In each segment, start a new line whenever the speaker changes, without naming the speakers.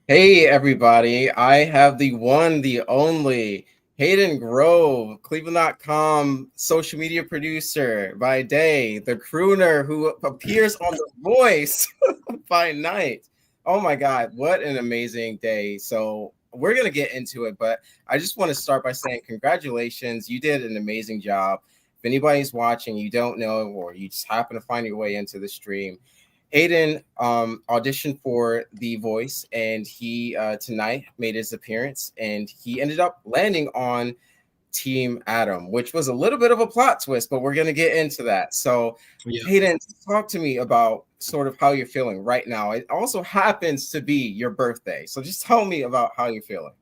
Hey everybody, I have the one, the only Hayden Grove, cleveland.com social media producer by day, the crooner who appears on The Voice by night. Oh my God, what an amazing day. So we're going to get into it, but I just want to start by saying congratulations. You did an amazing job. If anybody's watching, you don't know, or you just happen to find your way into the stream, Hayden auditioned for The Voice, and he tonight made his appearance, and he ended up landing on Team Adam, which was a little bit of a plot twist, but we're going to get into that. So,
Yeah.
Hayden, talk to me about sort of how you're feeling right now. It also happens to be your birthday, so just tell me about how you're feeling.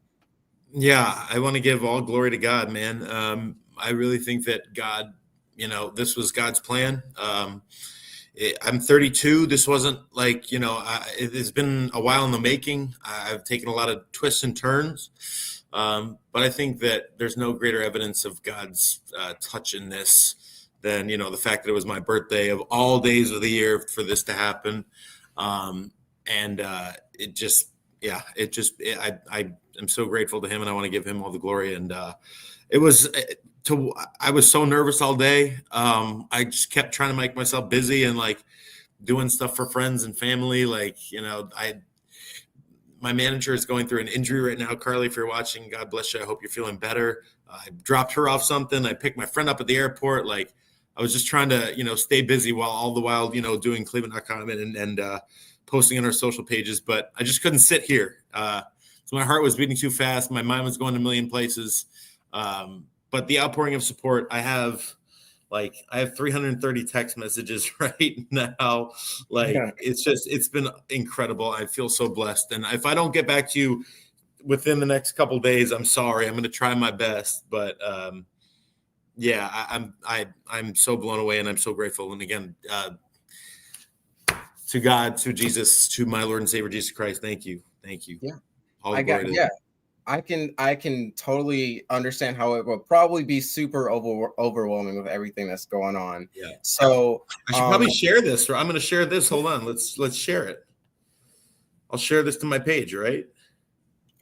Yeah, I want to give all glory to God, man. I really think that God, this was God's plan. I'm 32. This wasn't like, it's been a while in the making. I've taken a lot of twists and turns. But I think that there's no greater evidence of God's touch in this than, the fact that it was my birthday of all days of the year for this to happen. And it just, yeah, I am so grateful to him, and I want to give him all the glory. And it was I was so nervous all day. I just kept trying to make myself busy and like doing stuff for friends and family. Like, my manager is going through an injury right now. Carly, if you're watching, God bless you. I hope you're feeling better. I dropped her off something. I picked my friend up at the airport. Like, I was just trying to, stay busy all the while, doing cleveland.com and posting on our social pages, but I just couldn't sit here. So my heart was beating too fast. My mind was going a million places. But the outpouring of support, I have 330 text messages right now.
Yeah.
It's been incredible. I feel so blessed. And if I don't get back to you within the next couple of days, I'm sorry. I'm going to try my best. But I'm so blown away, and I'm so grateful. And again, to God, to Jesus, to my Lord and Savior Jesus Christ, thank you.
Yeah.
All
I got,
glory to
yeah. I can totally understand how it will probably be super overwhelming with everything that's going on.
Yeah.
So
I should probably share this, or I'm going to share this. Hold on. Let's share it. I'll share this to my page, right?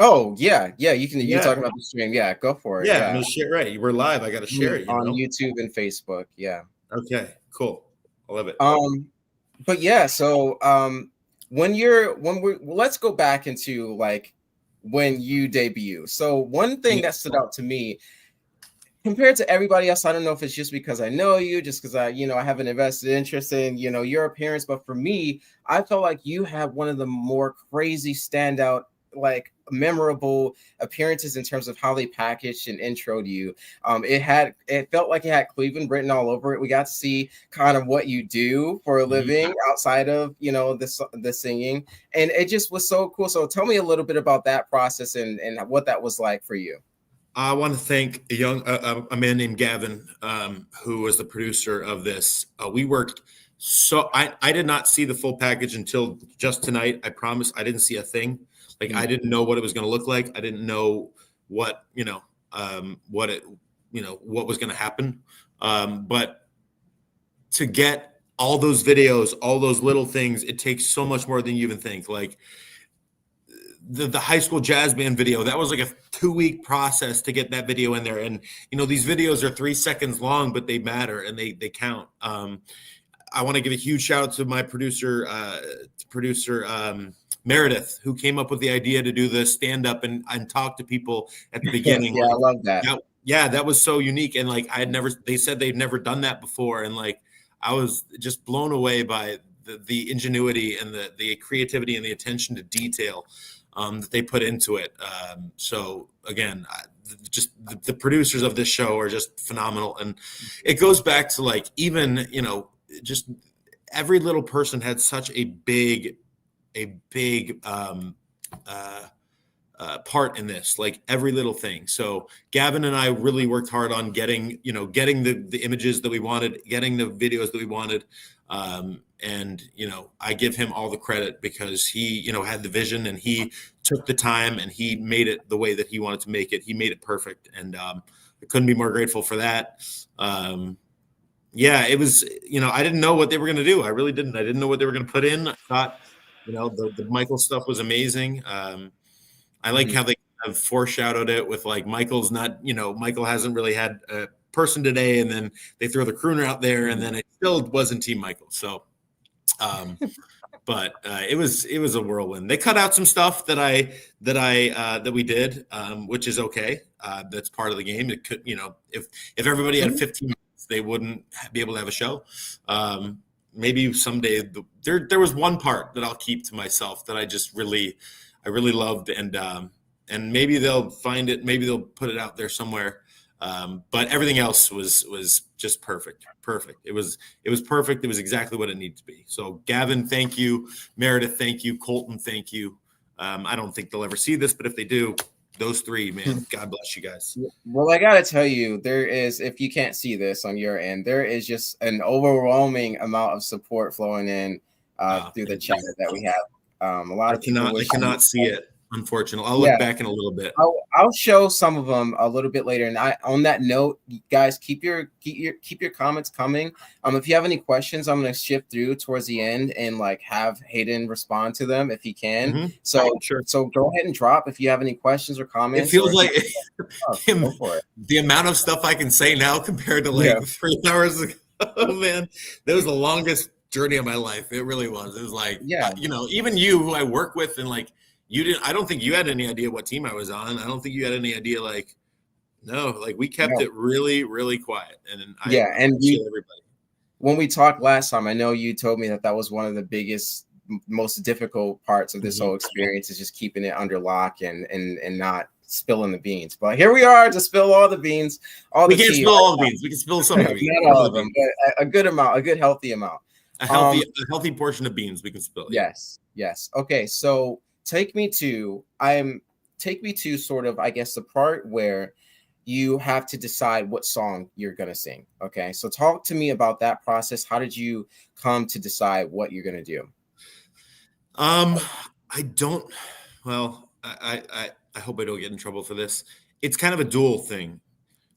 oh yeah, you can you
Yeah.
talk about the stream. Yeah, go for it.
Yeah. I'm
Yeah.
going to share. Right. We're live. I got to share it,
On YouTube and Facebook. Yeah.
Okay. Cool. I love it.
But yeah, so let's go back into like when you debut. So one thing that stood out to me compared to everybody else, I don't know if it's just because I know you, just because I have an invested interest in, your appearance. But for me, I felt like you had one of the more crazy standout, like memorable appearances in terms of how they packaged and introed you. It felt like it had Cleveland written all over it. We got to see kind of what you do for a living outside of, the singing. And it just was so cool. So tell me a little bit about that process and what that was like for you.
I want to thank a man named Gavin, who was the producer of this. We worked I did not see the full package until just tonight. I promise I didn't see a thing. Like, I didn't know what it was going to look like. I didn't know what what was going to happen. But to get all those videos, all those little things, it takes so much more than you even think. Like, the high school jazz band video, that was like a 2-week process to get that video in there. And these videos are 3 seconds long, but they matter and they count. I want to give a huge shout out to my producer Meredith, who came up with the idea to do the stand up and talk to people at the beginning.
Yeah, I love that.
That was so unique. And like, they said they'd never done that before. And like, I was just blown away by the ingenuity and the creativity and the attention to detail that they put into it. So again, just the producers of this show are just phenomenal. And it goes back to like, even, just every little person had such a big part in this, like every little thing. So Gavin and I really worked hard on getting the images that we wanted, getting the videos that we wanted. And I give him all the credit because he, had the vision, and he took the time, and he made it the way that he wanted to make it. He made it perfect. And I couldn't be more grateful for that. It was, I didn't know what they were going to do. I really didn't. I didn't know what they were going to put in. I thought The Michael stuff was amazing. I like how they kind of foreshadowed it with like Michael's not, Michael hasn't really had a person today, and then they throw the crooner out there, and then it still wasn't Team Michael. So, but it was a whirlwind. They cut out some stuff that we did, which is okay. That's part of the game. It could, if everybody had 15 minutes, they wouldn't be able to have a show. Maybe someday there was one part that I'll keep to myself that I really loved, and maybe they'll find it, maybe they'll put it out there somewhere. But everything else was just perfect. It was perfect. It was exactly what it needed to be. So Gavin, thank you. Meredith, thank you. Colton, thank you. I don't think they'll ever see this, but if they do, those three, man, God bless you guys.
Well, I gotta tell you, there is, if you can't see this on your end, there is just an overwhelming amount of support flowing in through the chat that we have. A lot of people.
I cannot see it. Unfortunately, I'll look back in a little bit.
I'll show some of them a little bit later. And on that note, guys, keep your comments coming. If you have any questions, I'm going to shift through towards the end and like have Hayden respond to them if he can. Mm-hmm. So
sure.
So go ahead and drop if you have any questions or comments.
It feels like the amount of stuff I can say now compared to 3 hours ago. Oh man, that was the longest journey of my life. It really was. It was like, even you, who I work with, and like. I don't think you had any idea what team I was on. I don't think you had any idea, we kept it really, really quiet. And everybody.
When we talked last time, I know you told me that was one of the biggest, most difficult parts of this whole experience, is just keeping it under lock and not spilling the beans. But here we are to spill all the beans.
We can't spill all the beans. We can spill some of the beans.
Not all of them, but a good amount, a good healthy amount.
A healthy portion of beans we can spill.
Yes. Okay, so take me to sort of, I guess, the part where you have to decide what song you're going to sing. Okay. So talk to me about that process. How did you come to decide what you're going to do?
I hope I don't get in trouble for this. It's kind of a dual thing.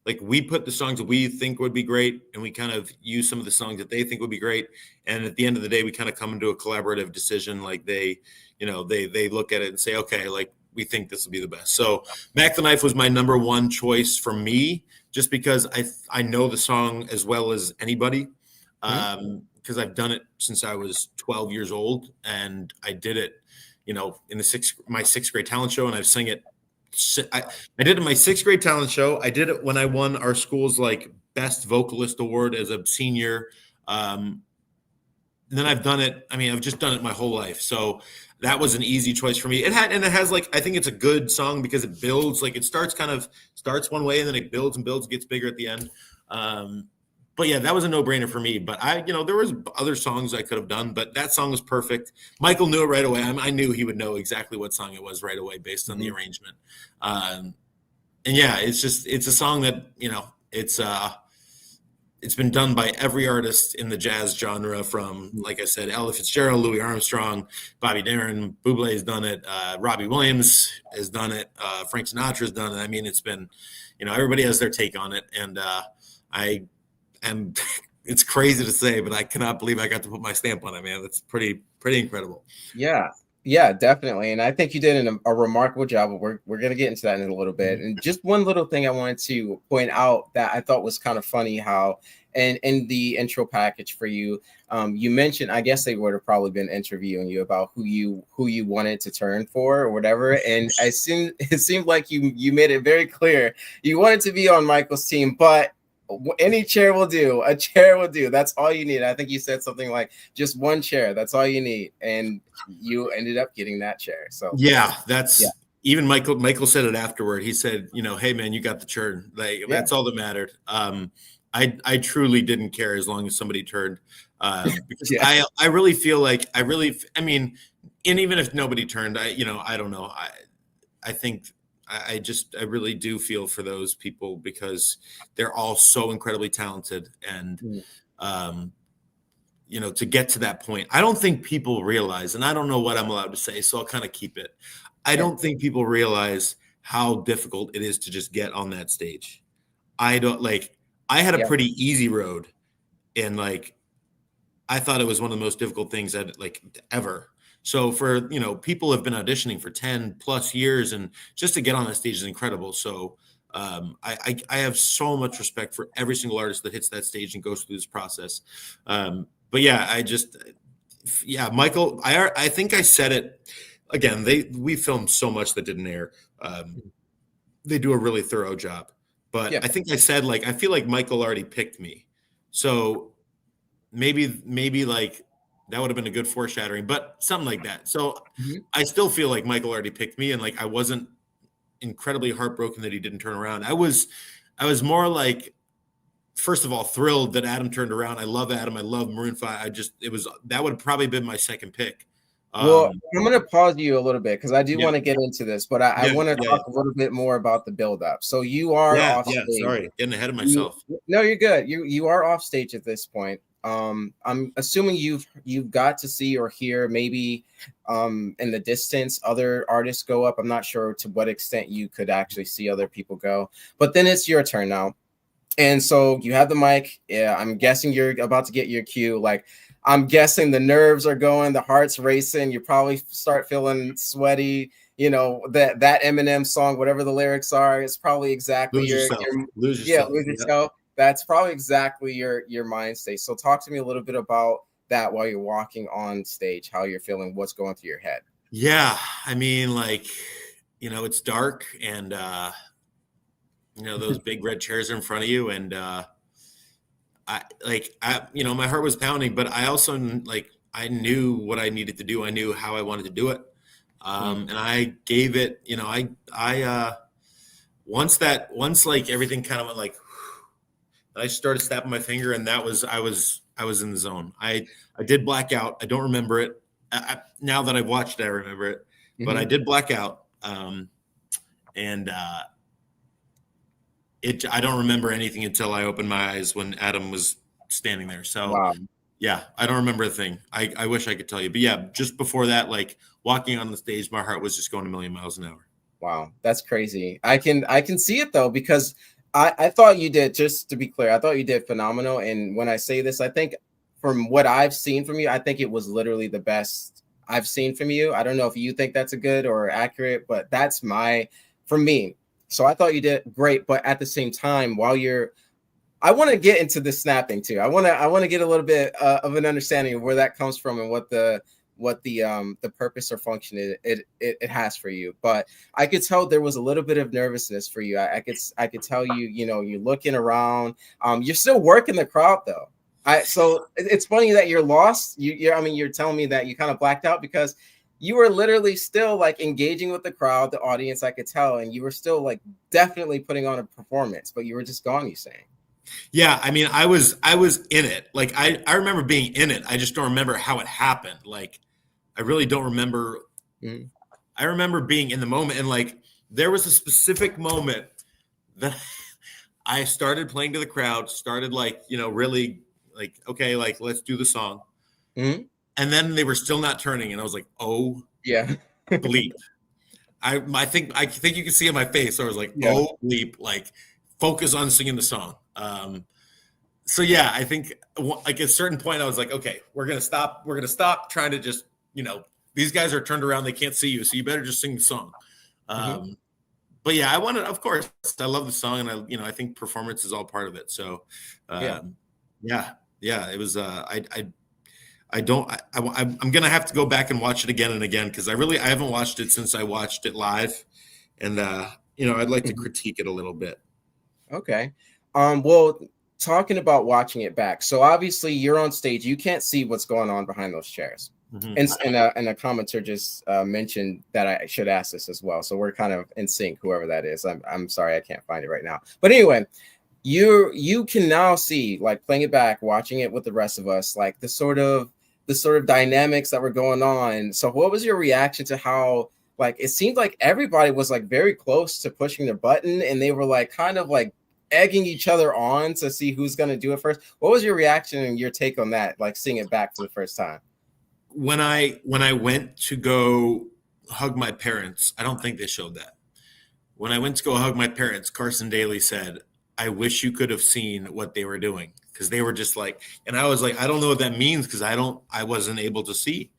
Like, we put the songs that we think would be great, and we kind of use some of the songs that they think would be great. And at the end of the day, we kind of come into a collaborative decision. Like, they look at it and say, okay, like, we think this will be the best. So Mac the Knife was my number one choice for me, just because I know the song as well as anybody, because I've done it since I was 12 years old, and I did it, in my sixth grade talent show, and I've sang it. I did it in my sixth grade talent show. I did it when I won our school's best vocalist award as a senior. And then I've done it. I mean, I've just done it my whole life. So that was an easy choice for me. It has I think it's a good song because it builds. It starts one way, and then it builds and builds, gets bigger at the end. But yeah, that was a no-brainer for me. But there was other songs I could have done, but that song was perfect. Michael knew it right away. I knew he would know exactly what song it was right away based on the arrangement. And yeah, it's a song that, it's been done by every artist in the jazz genre, from, like I said, Ella Fitzgerald, Louis Armstrong, Bobby Darin, Bublé's done it. Robbie Williams has done it. Frank Sinatra's done it. I mean, it's been, everybody has their take on it. And and it's crazy to say, but I cannot believe I got to put my stamp on it, man. That's pretty incredible.
Yeah, definitely. And I think you did a remarkable job. We're going to get into that in a little bit. And just one little thing I wanted to point out that I thought was kind of funny, how in the intro package for you, you mentioned, I guess they would have probably been interviewing you about who you wanted to turn for or whatever. And it seemed like you made it very clear you wanted to be on Michael's team, but any chair will do. A chair will do. That's all you need. I think you said something like just one chair. That's all you need. And you ended up getting that chair. So
yeah, even Michael said it afterward. He said, hey man, you got the turn. That's all that mattered. I truly didn't care as long as somebody turned. Because I really feel like I mean, and even if nobody turned, I don't know. I think I really do feel for those people, because they're all so incredibly talented, and to get to that point, I don't think people realize, and I don't know what I'm allowed to say, so I'll kind of keep it. I don't think people realize how difficult it is to just get on that stage. I had a pretty easy road, and I thought it was one of the most difficult things ever. So for, people have been auditioning for 10 plus years, and just to get on that stage is incredible. So I have so much respect for every single artist that hits that stage and goes through this process. But yeah, Michael, I think I said it again. We filmed so much that didn't air. They do a really thorough job, but
Yeah.
I think I said, like, I feel like Michael already picked me. So maybe like that would have been a good foreshadowing, but something like that. So
Mhm.
I still feel like Michael already picked me, and like I wasn't incredibly heartbroken that he didn't turn around. I was more like, first of all, thrilled that Adam turned around. I love Adam. I love Maroon 5. That would have probably been my second pick.
Well, I'm going to pause you a little bit because I do
Yeah,
want to get into this, but I
yeah,
want to
yeah,
talk a little bit more about the build-up. So you are
yeah,
off
yeah.
stage.
Sorry, getting ahead of myself.
No, you're good. You are off stage at this point. I'm assuming you've got to see or hear maybe in the distance other artists go up. I'm not sure to what extent you could actually see other people go, but then it's your turn now. And so you have the mic. Yeah, I'm guessing you're about to get your cue. Like, I'm guessing the nerves are going, the heart's racing. You probably start feeling sweaty. That Eminem song, whatever the lyrics are, is probably exactly
Lose yourself. Lose
yeah,
yourself.
lose
Yeah.
yourself. That's probably exactly your mind state. So talk to me a little bit about that while you're walking on stage, how you're feeling, what's going through your head.
Yeah, I mean, like, it's dark, and those big red chairs are in front of you, and my heart was pounding, but I also, like, I knew what I needed to do. I knew how I wanted to do it. And I gave it, once like everything kind of went like, I started snapping my finger, and I was in the zone. I did black out. I don't remember it. Now that I've watched it, I remember it, but I did black out. And I don't remember anything until I opened my eyes when Adam was standing there. So
Wow.
yeah, I don't remember a thing. I wish I could tell you, but yeah, just before that, like walking on the stage, my heart was just going a million miles an hour.
Wow, that's crazy. I can see it though, because I thought you did, just to be clear, I thought you did phenomenal. And when I say this, I think from what I've seen from you, I think it was literally the best I've seen from you. I don't know if you think that's a good or accurate, but that's from me. So I thought you did great. But at the same time, I want to get into the snapping too. I want to get a little bit of an understanding of where that comes from and what the purpose or function it has for you. But I could tell there was a little bit of nervousness for you. I could tell you're looking around. You're still working the crowd though. So it's funny that you're lost. You're telling me that you kind of blacked out because you were literally still like engaging with the crowd, the audience. I could tell, and you were still like definitely putting on a performance, but you were just gone. You saying?
Yeah, I mean, I was in it. Like I remember being in it. I just don't remember how it happened. Like I really don't remember.
Mm-hmm.
I remember being in the moment, and like there was a specific moment that I started playing to the crowd, started like, really like, okay, like let's do the song.
Mm-hmm.
And then they were still not turning, and I was like, oh
Yeah.
bleep. I think you can see in my face. So I was like,
Yeah.
oh bleep, like focus on singing the song. So yeah, I think like at a certain point I was like, okay, we're gonna stop trying to just, these guys are turned around, they can't see you, so you better just sing the song. But yeah, of course, I love the song, and I think performance is all part of it. So
Yeah.
yeah, it was I'm gonna have to go back and watch it again and again, because I haven't watched it since I watched it live, and I'd like to critique it a little bit.
Okay. Well, talking about watching it back. So obviously you're on stage. You can't see what's going on behind those chairs. And a commenter just mentioned that I should ask this as well. So we're kind of in sync, whoever that is. I'm sorry, I can't find it right now. But anyway, you can now see, like playing it back, watching it with the rest of us, like the sort of dynamics that were going on. So what was your reaction to how, like, it seemed like everybody was like very close to pushing the button, and they were like kind of like egging each other on to see who's going to do it first? What was your reaction and your take on that, like seeing it back for the first time?
When I went to go hug my parents, I don't think they showed that. When I went to go hug my parents, Carson Daly said, I wish you could have seen what they were doing, because they were just like, and I was like, I don't know what that means, because I wasn't able to see.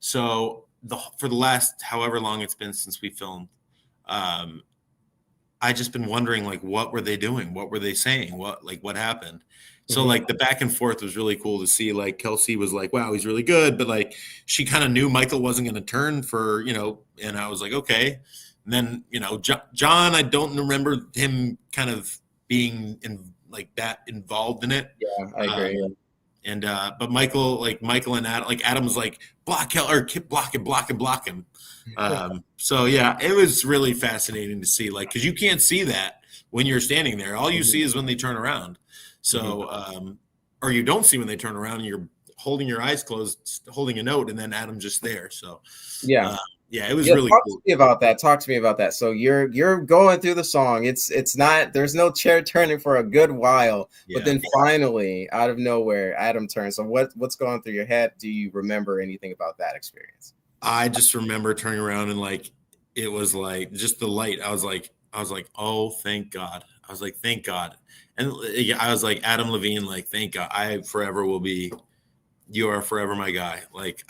So for the last however long it's been since we filmed, I just been wondering, like, what were they doing? What were they saying? What happened? So
Mhm.
like the back and forth was really cool to see. Like Kelsey was like, wow, he's really good. But like she kind of knew Michael wasn't going to turn for, and I was like, okay. And then, John, I don't remember him kind of being like that involved in it.
Yeah, I agree.
Um, and but Michael and Adam, like Adam was like block him or block him. So yeah, it was really fascinating to see, like, because you can't see that when you're standing there. All you
Mhm.
see is when they turn around.
Mhm.
So or you don't see when they turn around and you're holding your eyes closed, holding a note, and then Adam's just there. So
Yeah.
uh, yeah, it was
Yeah,
really
talk to
cool.
me about that. Talk to me about that. So you're going through the song. It's not there's no chair turning for a good while, but
Yeah.
then finally, out of nowhere, Adam turns. So what's going through your head? Do you remember anything about that experience?
I just remember turning around and like it was like just the light. I was like, oh, thank God. I was like, thank God. And I was like, Adam Levine, like, thank God. I forever will be. You are forever my guy. Like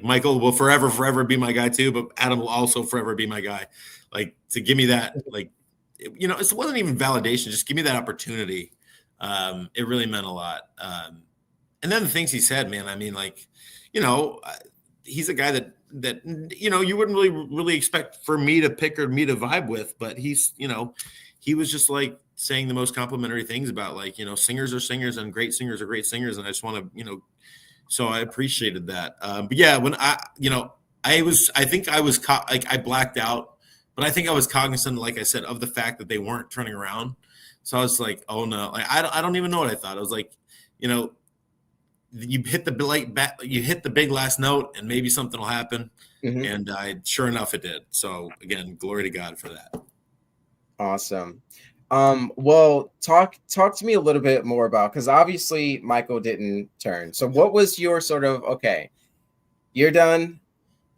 Michael will forever be my guy too. But Adam will also forever be my guy. Like to give me that, like, it wasn't even validation. Just give me that opportunity. It really meant a lot. And then the things he said, man. I mean, like, you know, he's a guy that you wouldn't really expect for me to pick or me to vibe with, but he was just like saying the most complimentary things about, like, singers are singers and great singers are great singers, and I just want to, so I appreciated that. But yeah, when I think I was like I blacked out, but I think I was cognizant, like I said, of the fact that they weren't turning around. So I was like, oh no, like I don't even know what I thought. I was like, you know, you hit the you hit the big last note, and maybe something will happen.
Mhm.
And sure enough, it did. So again, glory to God for that.
Awesome. Well, talk to me a little bit more about because obviously Michael didn't turn. So what was your sort of okay? You're done.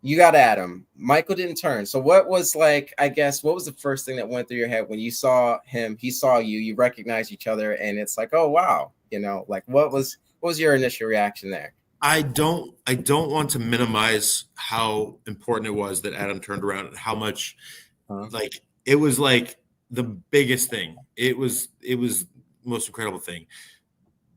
You got Adam. Michael didn't turn. So what was like, I guess, what was the first thing that went through your head when you saw him, he saw you, you recognized each other, and it's like, oh wow, like what was your initial reaction there?
I don't want to minimize how important it was that Adam turned around and how much,
Huh?
like, it was like the biggest thing. It was the most incredible thing.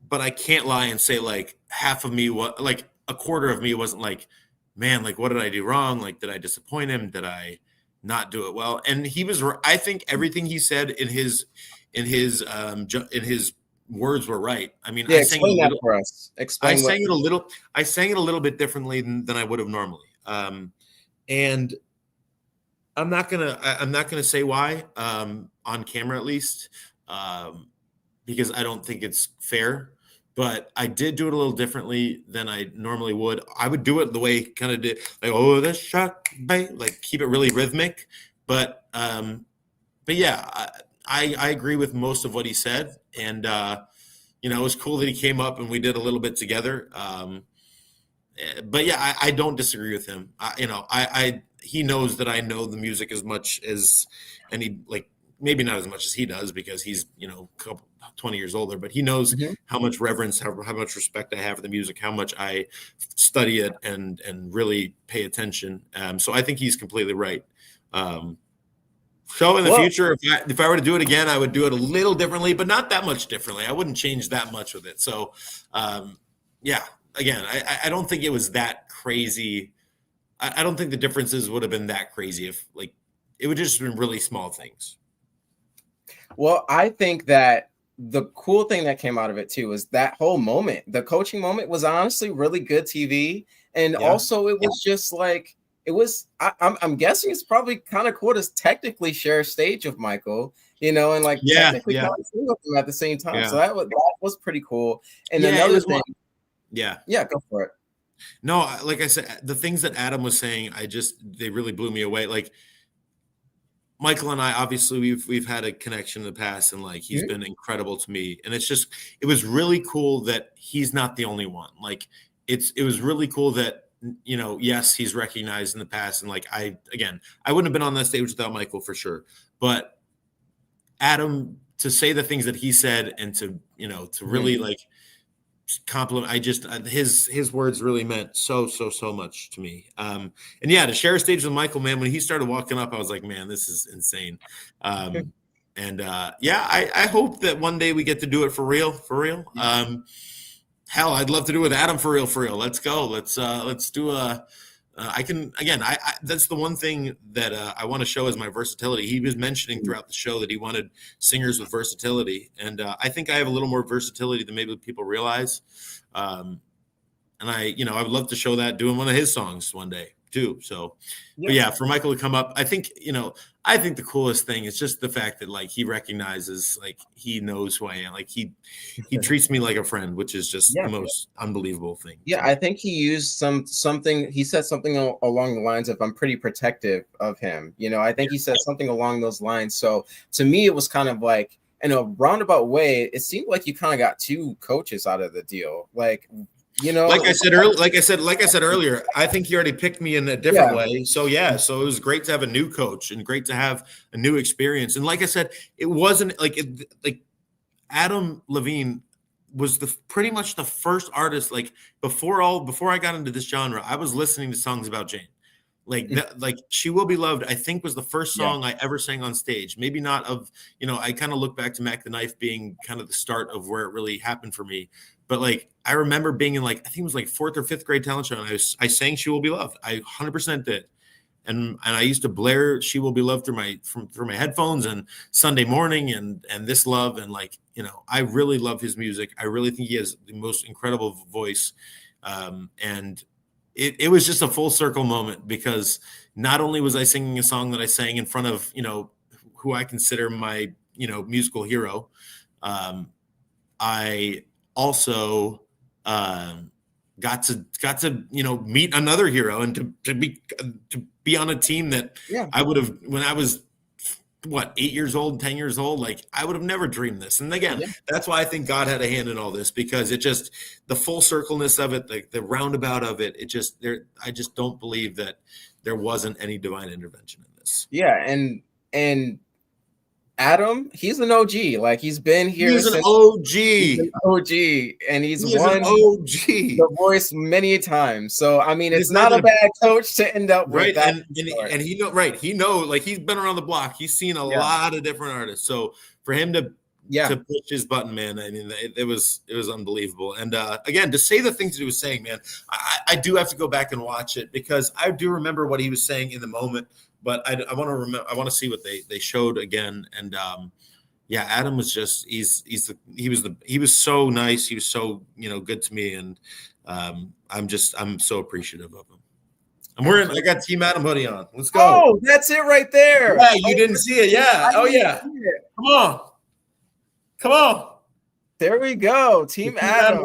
But I can't lie and say like half of me, what, like a quarter of me wasn't like, man, like what did I do wrong? Like, did I disappoint him? Did I not do it well? And he was, I think everything he said in his words were right. I mean,
Yeah, explain that for us.
I
Explain what.
sang it a little, I sang it a little bit differently than I would have normally. And I'm not gonna say why, on camera at least, um, because I don't think it's fair. But I did do it a little differently than I normally would. I would do it the way kind of did, like, oh, the shock, like keep it really rhythmic. But yeah, I agree with most of what he said, and it was cool that he came up and we did a little bit together. But yeah, I don't disagree with him. He knows that I know the music as much as any, like, maybe not as much as he does because he's 20 years older, but he knows
Mhm.
how much reverence, how much respect I have for the music, how much I study it and really pay attention. So I think he's completely right. Um, so in the
Well,
future, if I were to do it again, I would do it a little differently, but not that much differently. I wouldn't change that much with it. So, yeah, again, I don't think it was that crazy. I don't think the differences would have been that crazy if, like, it would just have been really small things.
well, I think that the cool thing that came out of it too is that whole moment. The coaching moment was honestly really good TV, and
Yeah.
also it was just like it was. I'm guessing it's probably kind of cool to technically share a stage with Michael, and like
Yeah.
technically
Yeah.
kind of sing with him at the same time. So
Yeah.
that was pretty cool. And
Yeah. It
another
was
thing,
more. Yeah.
yeah, go for it.
No, like I said, the things that Adam was saying, they really blew me away. Like, Michael and I, obviously we've had a connection in the past, and like he's
Mhm.
been incredible to me. And it was really cool that he's not the only one. Like, it was really cool that, yes, he's recognized in the past, and like I wouldn't have been on that stage without Michael for sure. But Adam, to say the things that he said, and to
Mhm.
really, like, compliment. I just his words really meant so much to me. And yeah, to share a stage with Michael, man, when he started walking up, I was like, man, this is insane. And yeah, I hope that one day we get to do it for real, for real. Hell, I'd love to do it with Adam for real, for real. Let's go. Let's do a. I can again. I that's the one thing that I want to show is my versatility. He was mentioning throughout the show that he wanted singers with versatility, and I think I have a little more versatility than maybe people realize. And I would love to show that doing one of his songs one day too. So, but yeah, for Michael to come up, I think the coolest thing is just the fact that like he recognizes, like he knows who I am, like he treats me like a friend, which is just the most unbelievable thing.
Yeah, I think he used something. He said something along the lines of, "I'm pretty protective of him." I think he said something along those lines. So to me, it was kind of like, in a roundabout way, it seemed like you kind of got two coaches out of the deal. Like
I said earlier, I think you already picked me in a different way. So so it was great to have a new coach and great to have a new experience. And like I said, it wasn't like Adam Levine was pretty much the first artist. Like before I got into this genre, I was listening to songs about Jane. Like that, like She Will Be Loved, I think was the first song I ever sang on stage. Maybe not of, I kind of look back to Mac the Knife being kind of the start of where it really happened for me. But like, I remember being in I think it was like 4th or 5th grade talent show. And I sang She Will Be Loved. I 100% did. And I used to blare She Will Be Loved through my headphones and Sunday morning and This Love. And I really love his music. I really think he has the most incredible voice. And it was just a full circle moment, because not only was I singing a song that I sang in front of, who I consider my, musical hero. I also got to meet another hero, and to be on a team that I would have, when I was 8 years old, 10 years old, like I would have never dreamed this. And again, that's why I think God had a hand in all this, because it just, the full circleness of it, the roundabout of it, I just don't believe that there wasn't any divine intervention in this.
Yeah. And Adam, he's an OG. Like he's been here.
He's an OG.
And he's
won
an OG. The Voice many times. So I mean, it's not a bad coach to end up with. That
and he know, like he's been around the block. He's seen a lot of different artists. So for him to push his button, man, I mean, it was unbelievable. And again, to say the things that he was saying, man, I do have to go back and watch it, because I do remember what he was saying in the moment. But I want to remember. I want to see what they showed again. And Adam was just he was so nice. He was so good to me, and I'm so apprapritive of him. I got Team Adam hoodie on. Let's go.
Oh, that's it right there.
Yeah, you didn't see it. Yeah. Oh yeah. Come on.
There we go. Team Adam.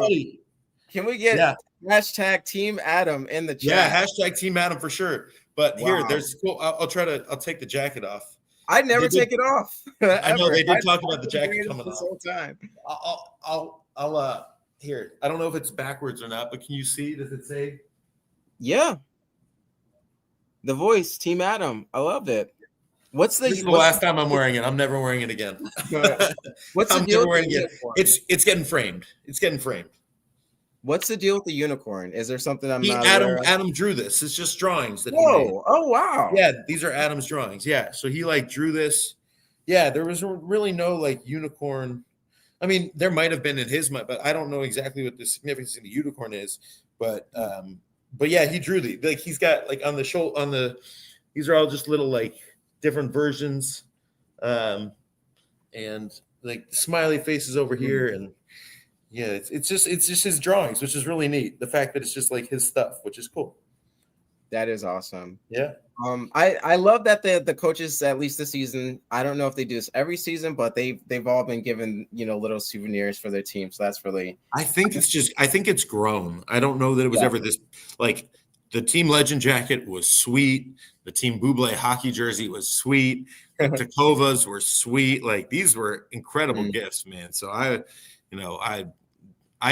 Can we get hashtag Team Adam in the chat?
Yeah, hashtag Team Adam for sure. But here, there's cool. I'll take the jacket off.
I never take it off.
I know they did talk about the jacket coming off
this whole time.
I'll here. I don't know if it's backwards or not, but can you see? Does it say?
Yeah. The Voice, Team Adam. I loved it. This is
the last time I'm wearing it. I'm never wearing it again.
What's the deal?
It's getting framed. It's getting framed.
What's the deal with the unicorn? Is there something I'm not
aware of? Adam drew this. It's just drawings that he made.
Oh wow.
Yeah, these are Adam's drawings. Yeah. So he drew this. Yeah, there was really no unicorn. I mean, there might have been in his mind, but I don't know exactly what the significance of the unicorn is. But yeah, he drew the he's got on the shoulder these are all just little different versions. And smiley faces over here, and yeah, it's just his drawings, which is really neat. The fact that it's just his stuff, which is cool.
That is awesome.
Yeah.
I love that the coaches, at least this season, I don't know if they do this every season, but they've all been given little souvenirs for their team. So that's really.
I think it's grown. I don't know that it was ever this the Team Legend jacket was sweet. The Team Buble hockey jersey was sweet. The Takovas were sweet. These were incredible gifts, man. So I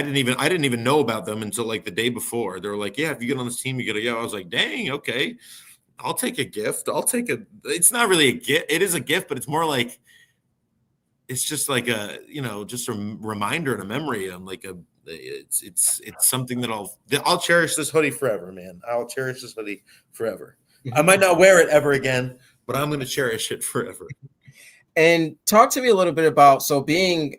didn't even know about them until the day before. They were like, yeah, if you get on this team, you get a. I was like, dang, okay, I'll take a gift. It's not really a gift. It is a gift, but it's more it's just like a, just a reminder and a memory. I'm like it's something that I'll cherish this hoodie forever, man. I'll cherish this hoodie forever. I might not wear it ever again, but I'm going to cherish it forever.
And talk to me a little bit about, so being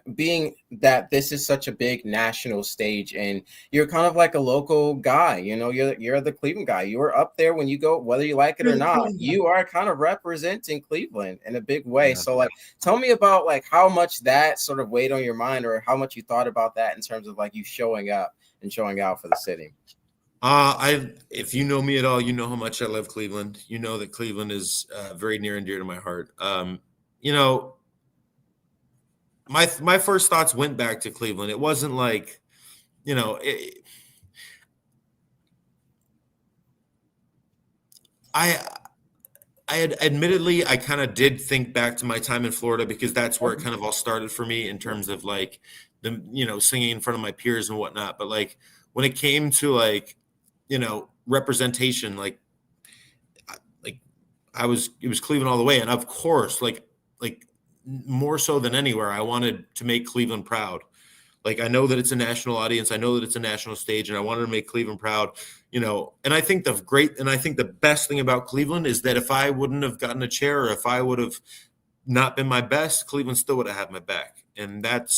that this is such a big national stage and you're kind of like a local guy, you're the Cleveland guy. You are up there when you go, whether you like it or not, you are kind of representing Cleveland in a big way. Yeah. So like, tell me about like how much that sort of weighed on your mind, or how much you thought about that in terms of like you showing up and showing out for the city.
If you know me at all, you know how much I love Cleveland. You know that Cleveland is very near and dear to my heart. My first thoughts went back to Cleveland. It wasn't like, I admittedly, I kind of did think back to my time in Florida, because that's where it kind of all started for me in terms of like singing in front of my peers and whatnot. But like when it came to like, representation, it was Cleveland all the way. And of course, like more so than anywhere, I wanted to make Cleveland proud. Like, I know that it's a national audience. I know that it's a national stage, and I wanted to make Cleveland proud, and I think the best thing about Cleveland is that if I wouldn't have gotten a chair, or if I would have not been my best, Cleveland still would have had my back. And that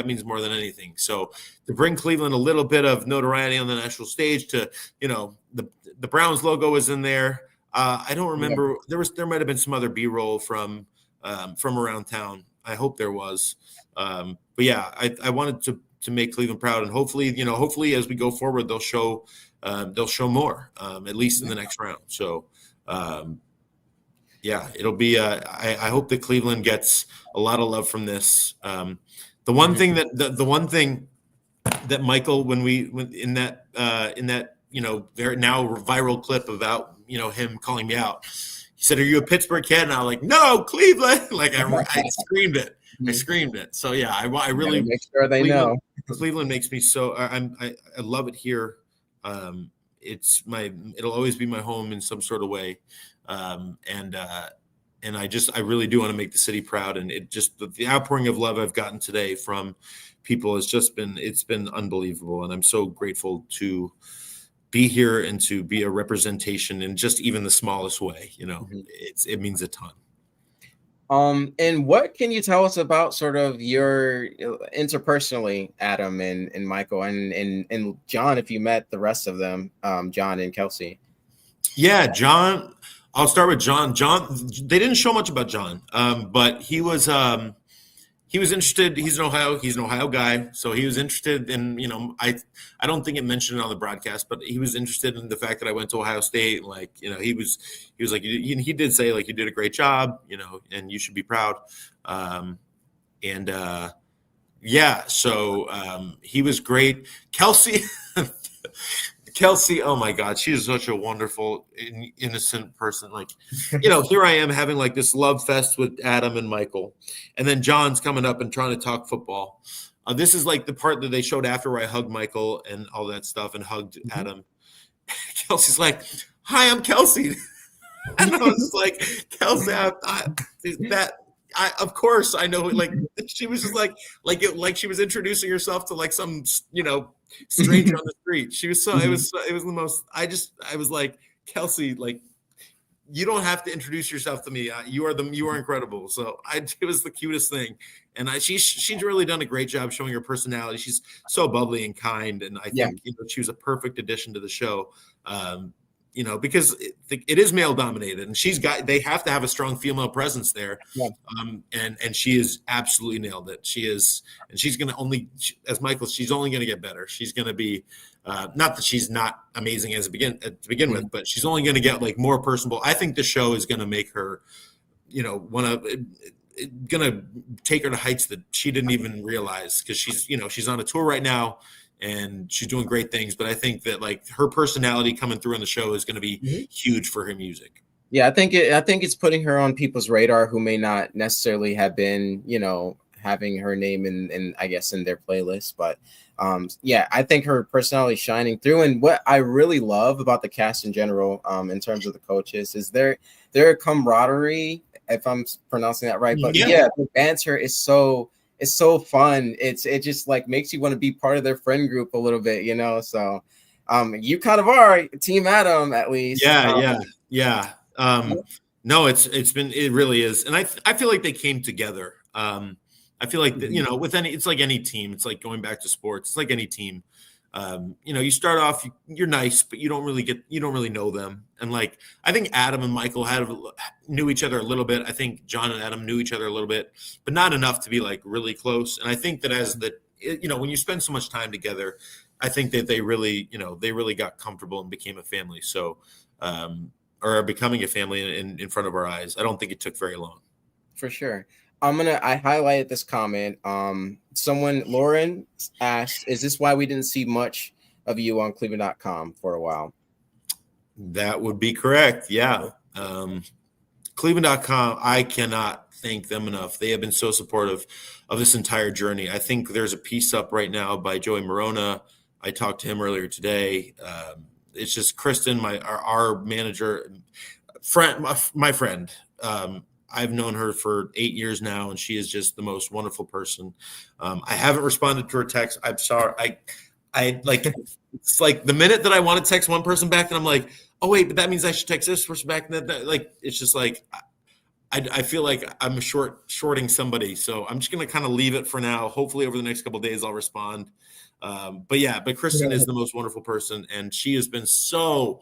means more than anything. So to bring Cleveland a little bit of notoriety on the national stage, to, the Browns logo is in there. I don't remember. There might've been some other B-roll from around town. I hope there was. But yeah, I wanted to make Cleveland proud, and hopefully as we go forward, they'll show more, at least in the next round. So, yeah, it'll be, I hope that Cleveland gets a lot of love from this. The one thing that Michael, when in that very now viral clip about, him calling me out, he said, "Are you a Pittsburgh kid?" And I was like, "No, Cleveland." Like I screamed it. I screamed it. So yeah, I really
make sure they know.
Cleveland makes me so, I love it here. It'll always be my home in some sort of way. And I really do want to make the city proud. And it just, the outpouring of love I've gotten today from people it's been unbelievable. And I'm so grateful to be here and to be a representation in just even the smallest way. It means a ton.
And what can you tell us about sort of your interpersonally, Adam and Michael and John, if you met the rest of them, John and Kelsey?
Yeah, John. I'll start with John. John, they didn't show much about John, but he was interested. He's an Ohio guy, so he was interested in, I don't think it mentioned it on the broadcast, but he was interested in the fact that I went to Ohio State. Like, he was like, he did say, like, you did a great job, and you should be proud. Yeah, so he was great. Kelsey, oh my God, she is such a wonderful, innocent person. Like, here I am having like this love fest with Adam and Michael, and then John's coming up and trying to talk football. This is like the part that they showed after where I hugged Michael and all that stuff and hugged Adam. Kelsey's like, "Hi, I'm Kelsey." And I was like, "Kelsey, of course I know." Like, she was just like she was introducing herself to like some, stranger on the street. She was so, it was the most, I was like, "Kelsey, like, you don't have to introduce yourself to me. You are incredible." So it was the cutest thing. And she's really done a great job showing her personality. She's so bubbly and kind. And I think, she was a perfect addition to the show. Because it is male dominated, and they have to have a strong female presence there. Yeah. And she has absolutely nailed it. She is, and she's going to as Michael, she's only going to get better. She's going to be, not that she's not amazing to begin with, but she's only going to get like more personable. I think the show is going to make her, going to take her to heights that she didn't even realize, because she's on a tour right now. And she's doing great things, but I think that like her personality coming through on the show is going to be huge for her music. Yeah,
I think it's putting her on people's radar who may not necessarily have been, having her name in I guess in their playlist, but I think her personality shining through. And what I really love about the cast in general, in terms of the coaches, is their camaraderie if I'm pronouncing that right. But
Yeah.
yeah, the banter is so fun. It just like makes you want to be part of their friend group a little bit, you know. So you kind of are Team Adam at least.
Yeah. No, it really is, and I feel like they came together. I feel like you know, with it's like any team. It's like going back to sports. It's like any team. You know, you start off, you're nice, but you don't really know them. And like, I think Adam and Michael knew each other a little bit. I think John and Adam knew each other a little bit, but not enough to be like really close. And I think that you know, when you spend so much time together, I think that they really got comfortable and became a family. So, or are becoming a family in front of our eyes. I don't think it took very long.
For sure. I highlighted this comment. Lauren asked, is this why we didn't see much of you on cleveland.com for a while?
That would be correct. Yeah. Cleveland.com, I cannot thank them enough. They have been so supportive of this entire journey. I think there's a piece up right now by Joey Morona. I talked to him earlier today. It's just Kristen, our manager, my friend. I've known her for 8 years now, and she is just the most wonderful person. I haven't responded to her text. I'm sorry. I like it's like the minute that I want to text one person back, and I'm like, oh wait, but that means I should text this person back. And that like it's just like I feel like I'm shorting somebody. So I'm just gonna kind of leave it for now. Hopefully over the next couple of days I'll respond. But Kristen is the most wonderful person, and she has been so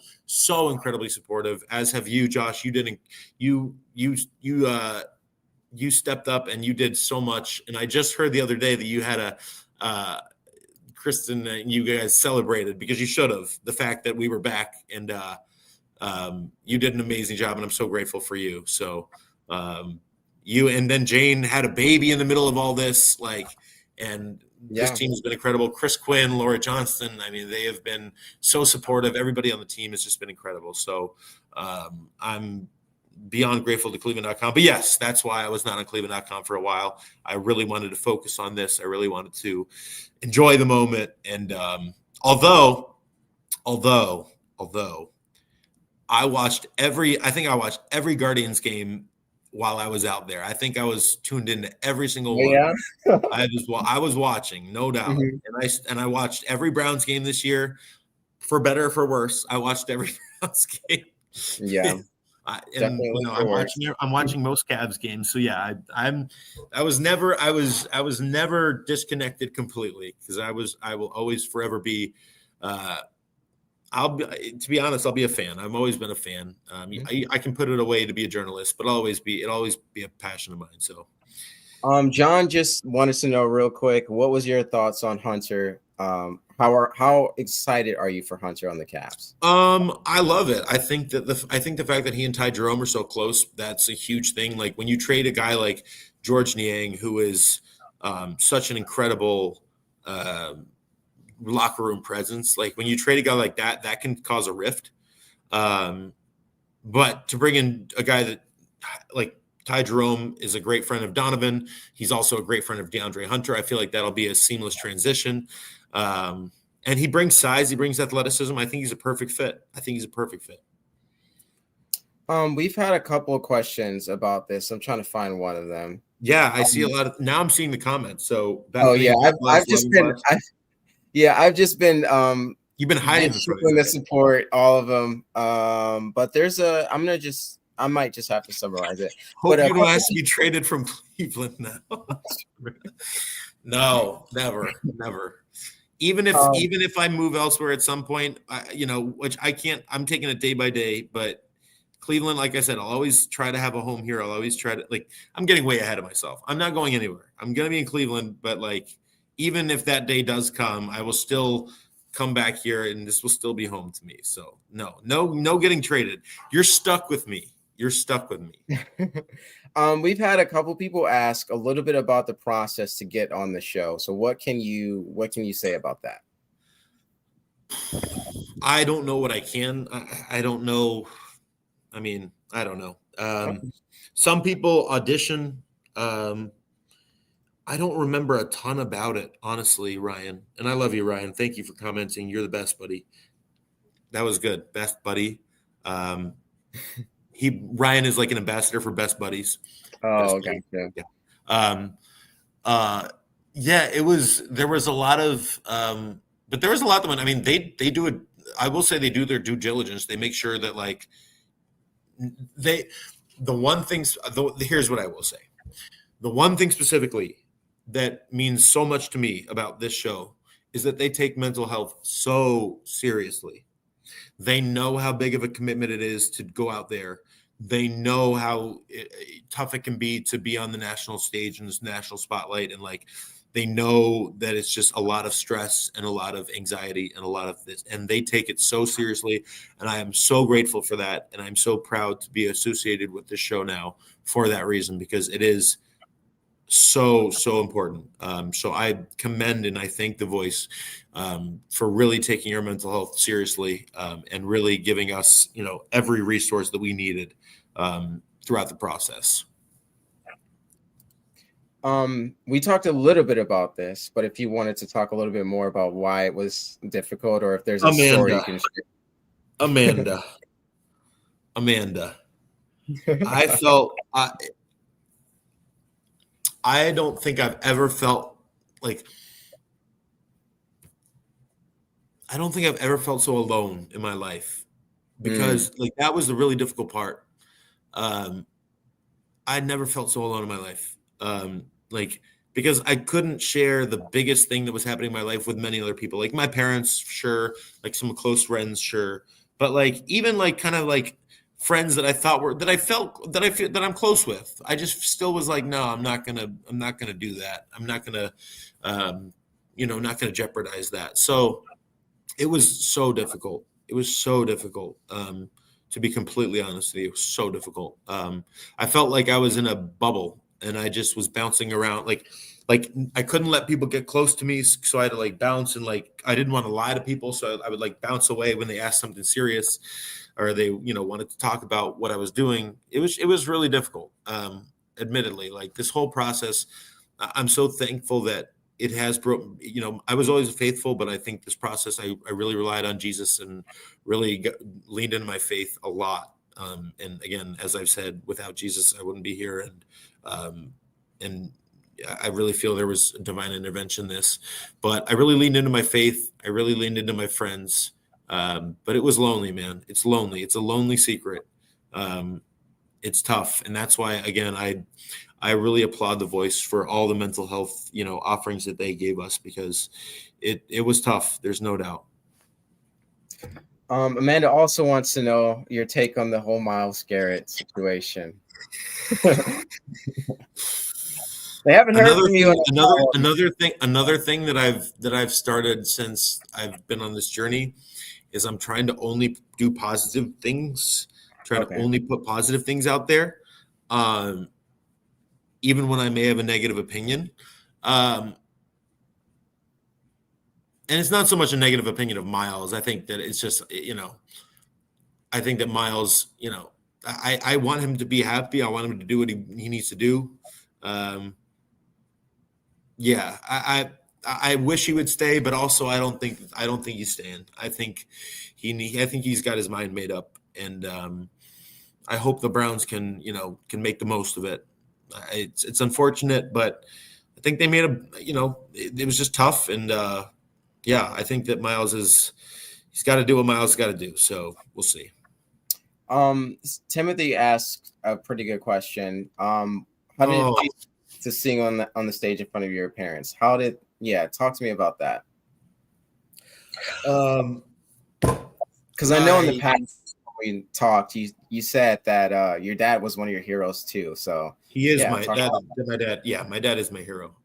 incredibly supportive. As have you, Josh. You stepped up and you did so much. And I just heard the other day that you had Kristen, you guys celebrated because you should have, the fact that we were back, and you did an amazing job, and I'm so grateful for you. So you, and then Jane had a baby in the middle of all this, and this team has been incredible. Chris Quinn, Laura Johnston, I mean, they have been so supportive. Everybody on the team has just been incredible. So I'm beyond grateful to cleveland.com. But yes, that's why I was not on cleveland.com for a while. I really wanted to focus on this. I really wanted to enjoy the moment. And although I watched every Guardians game while I was out there. I think I was tuned into every single one.
Yeah.
I was watching, no doubt. Mm-hmm. And I watched every Browns game this year, for better or for worse. I watched every Browns game.
Yeah.
I'm watching most Cavs games. So yeah, I was never disconnected completely, because I will always forever be to be honest, I'll be a fan. I've always been a fan. I can put it away to be a journalist, but it'll always be a passion of mine. So,
John just wanted to know real quick, what was your thoughts on Hunter? How excited are you for Hunter on the Cavs?
I love it. I think the fact that he and Ty Jerome are so close, that's a huge thing. Like when you trade a guy like George Niang, who is such an incredible locker room presence. Like when you trade a guy like that can cause a rift. But to bring in a guy that, like Ty Jerome, is a great friend of Donovan. He's also a great friend of DeAndre Hunter. I feel like that'll be a seamless transition. And he brings size. He brings athleticism. I think he's a perfect fit.
We've had a couple of questions about this. I'm trying to find one of them.
Yeah, I see a lot of, now I'm seeing the comments. So
I've just been
you've been hiding
the support, all of them. But there's I might just have to summarize it.
Hope you don't ask to be traded from Cleveland now. No, never. Even if I move elsewhere at some point, which I can't, I'm taking it day by day, but Cleveland, like I said, I'll always try to have a home here. I'll always try to, I'm getting way ahead of myself. I'm not going anywhere. I'm going to be in Cleveland, but even if that day does come, I will still come back here, and this will still be home to me. So no getting traded. You're stuck with me.
We've had a couple people ask a little bit about the process to get on the show. So what can you say about that?
I don't know what I can. I don't know. I mean, I don't know. Some people audition. I don't remember a ton about it, honestly, Ryan. And I love you, Ryan. Thank you for commenting. You're the best, buddy. That was good. Best buddy. Ryan is like an ambassador for Best Buddies.
Oh,
Best Buddies.
gotcha.
Yeah. There was a lot of, but there was a lot of them. I mean, they do it. I will say they do their due diligence. They make sure that like here's what I will say. The one thing specifically that means so much to me about this show is that they take mental health so seriously. They know how big of a commitment it is to go out there. They know how tough it can be to be on the national stage in this national spotlight. And like, they know that it's just a lot of stress and a lot of anxiety and a lot of this, and they take it so seriously. And I am so grateful for that. And I'm so proud to be associated with this show now for that reason, because it is so important. So I commend and I thank The Voice for really taking our mental health seriously, and really giving us, every resource that we needed throughout the process.
We talked a little bit about this, but if you wanted to talk a little bit more about why it was difficult, or if there's a story you can share.
Amanda, I don't think I've ever felt like, I don't think I've ever felt so alone in my life, because like that was the really difficult part. I never felt so alone in my life. Because I couldn't share the biggest thing that was happening in my life with many other people, like my parents, sure, like some close friends, sure. But like, even like kind of like friends that I thought that I'm close with, I just still was like, no, I'm not gonna do that. I'm not gonna, not gonna jeopardize that. So it was so difficult. It was so difficult. To be completely honest with you, it was so difficult. I felt like I was in a bubble and I just was bouncing around. Like I couldn't let people get close to me. So I had to like bounce, and like, I didn't want to lie to people. So I would like bounce away when they asked something serious, or they, wanted to talk about what I was doing. It was really difficult. Admittedly, like this whole process, I'm so thankful that it has broken. I was always faithful, but I think this process, I really relied on Jesus and really leaned into my faith a lot. And again, as I've said, without Jesus, I wouldn't be here. And I really feel there was divine intervention in this, but I really leaned into my faith. I really leaned into my friends. But it was lonely, man. It's lonely. It's a lonely secret. It's tough. And that's why, again, I really applaud The Voice for all the mental health, offerings that they gave us, because it was tough. There's no doubt.
Amanda also wants to know your take on the whole Myles Garrett situation. They haven't heard from you.
Another thing that I've started since I've been on this journey is I'm trying to only do positive things, to only put positive things out there, even when I may have a negative opinion. And it's not so much a negative opinion of Myles. I think that it's just, I think that Myles, I want him to be happy. I want him to do what he needs to do. I wish he would stay, but also I don't think he's staying. I think he's got his mind made up, and I hope the Browns can make the most of it. It's unfortunate, but I think they made it was just tough, and I think that Myles he's got to do what Myles got to do. So we'll see.
Timothy asked a pretty good question. How did it feel to sing on the stage in front of your parents? Talk to me about that. Because I know in the past when we talked, you said that your dad was one of your heroes too. So
he is my dad. My dad, my dad is my hero.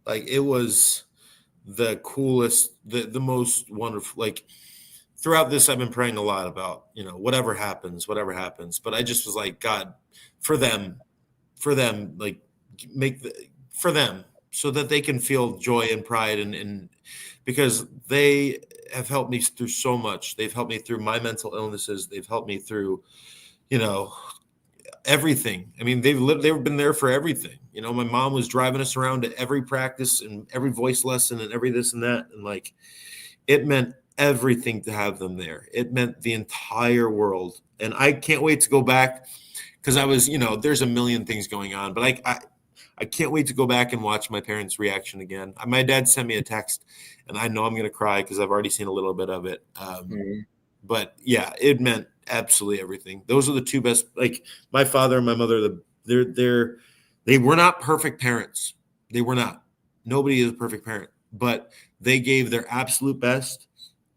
Like it was the coolest, the most wonderful. Like throughout this, I've been praying a lot about whatever happens. But I just was like, God, for them, like for them, so that they can feel joy and pride, and because they have helped me through so much. They've helped me through my mental illnesses. They've helped me through, everything. I mean, they've been there for everything. My mom was driving us around to every practice and every voice lesson and every this and that. And like, it meant everything to have them there. It meant the entire world. And I can't wait to go back because I was, there's a million things going on, but I can't wait to go back and watch my parents' reaction again. My dad sent me a text, and I know I'm going to cry because I've already seen a little bit of it. But yeah, it meant absolutely everything. Those are the two best. Like my father and my mother, they were not perfect parents. They were not. Nobody is a perfect parent, but they gave their absolute best.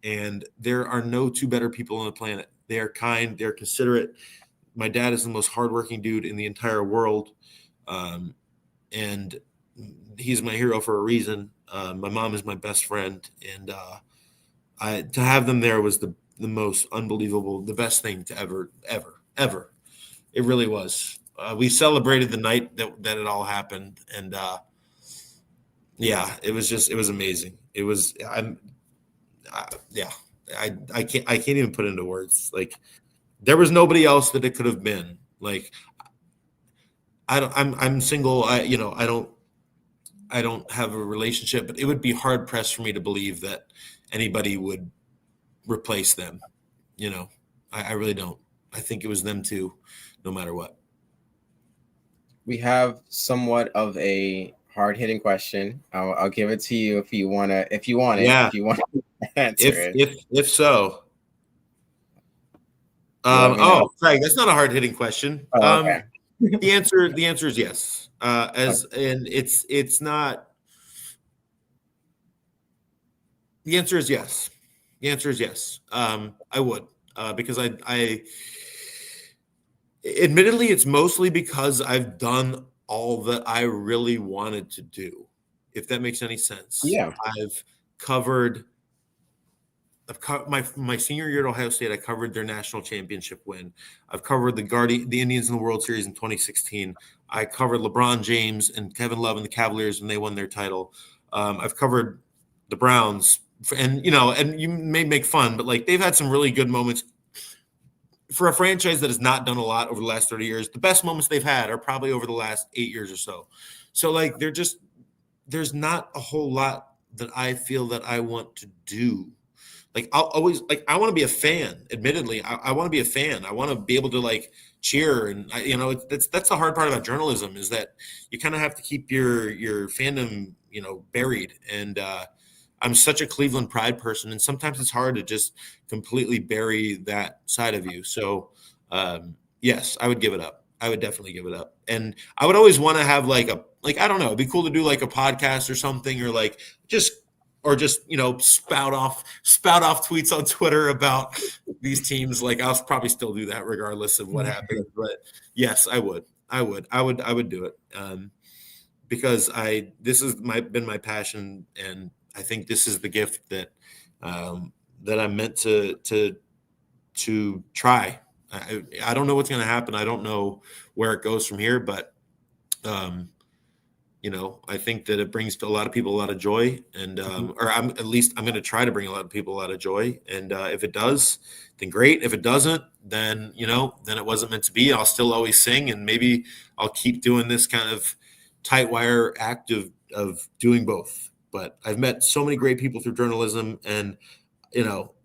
And there are no two better people on the planet. They are kind. They're considerate. My dad is the most hardworking dude in the entire world. And he's my hero for a reason. My mom is my best friend. And to have them there was the most unbelievable, the best thing to ever. It really was. We celebrated the night that it all happened. And it was amazing. It was, I can't even put into words. Like there was nobody else that it could have been. Like I'm single. I don't have a relationship, but it would be hard pressed for me to believe that anybody would replace them. I really don't. I think it was them too, no matter what.
We have somewhat of a hard-hitting question. I'll give it to you if you want to to answer it.
If so. Craig, that's not a hard-hitting question.
Oh, okay.
The answer is yes. And it's not. The answer is yes. The answer is yes. I would because I admittedly it's mostly because I've done all that I really wanted to do. If that makes any sense.
Yeah.
I've covered my senior year at Ohio State. I covered their national championship win. I've covered the Indians in the World Series in 2016. I covered LeBron James and Kevin Love and the Cavaliers when they won their title. I've covered the Browns, and you may make fun, but like they've had some really good moments for a franchise that has not done a lot over the last 30 years. The best moments they've had are probably over the last 8 years or so. So like there's not a whole lot that I feel that I want to do. Like I'll always I want to be a fan. Admittedly, I want to be a fan. I want to be able to like cheer, and that's the hard part about journalism is that you kind of have to keep your fandom buried. And I'm such a Cleveland pride person, and sometimes it's hard to just completely bury that side of you. So yes, I would give it up. I would definitely give it up, and I would always want to have I don't know, it'd be cool to do like a podcast or something, or just spout off tweets on Twitter about these teams. Like I'll probably still do that regardless of what happens. But yes, I would do it because this has been my passion, and I think this is the gift that I'm meant to try. I don't know what's going to happen. I don't know where it goes from here, but I think that it brings to a lot of people a lot of joy, and I'm going to try to bring a lot of people a lot of joy. And if it does, then great. If it doesn't, then then it wasn't meant to be. I'll still always sing, and maybe I'll keep doing this kind of tight wire act of doing both. But I've met so many great people through journalism, and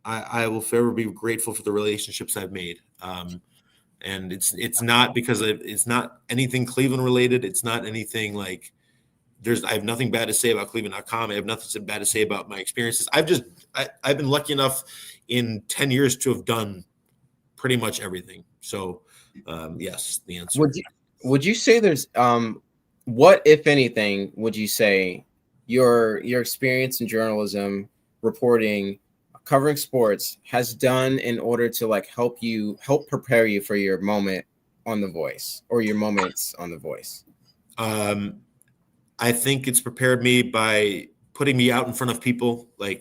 I will forever be grateful for the relationships I've made. And it's not because it's not anything Cleveland related. It's not anything like. I have nothing bad to say about cleveland.com. I have nothing bad to say about my experiences. I've been lucky enough in 10 years to have done pretty much everything. So yes, the answer.
Would you say there's what, if anything, would you say your experience in journalism, reporting, covering sports has done in order to help prepare you for your moment on The Voice or your moments on The Voice?
I think it's prepared me by putting me out in front of people, we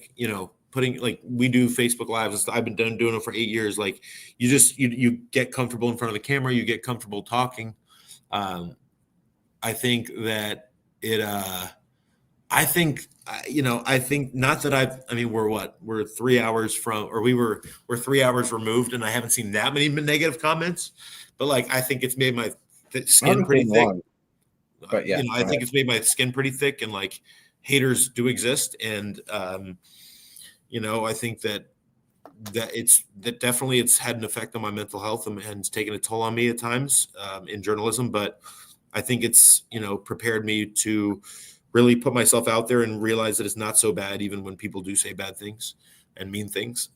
do Facebook Lives. I've been doing it for 8 years. Like you get comfortable in front of the camera, you get comfortable talking. I think that I think not that we're 3 hours from, or we're 3 hours removed, and I haven't seen that many negative comments, but I think it's made my skin pretty thick. But yeah, I think it's made my skin pretty thick, and haters do exist. And, I think that definitely it's had an effect on my mental health and it's taken a toll on me at times in journalism. But I think it's, prepared me to really put myself out there and realize that it's not so bad, even when people do say bad things and mean things.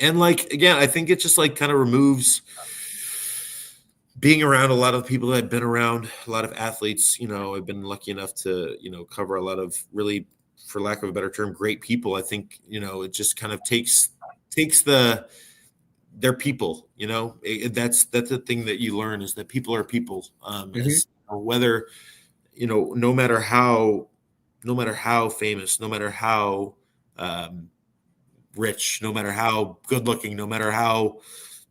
And like, again, I think it just like kind of removes being around a lot of people that I've been around, a lot of athletes. I've been lucky enough to, cover a lot of really, for lack of a better term, great people. I think, it just kind of takes their people, that's the thing that you learn, is that people are people. Whether, no matter how famous, no matter how rich, no matter how good looking, no matter how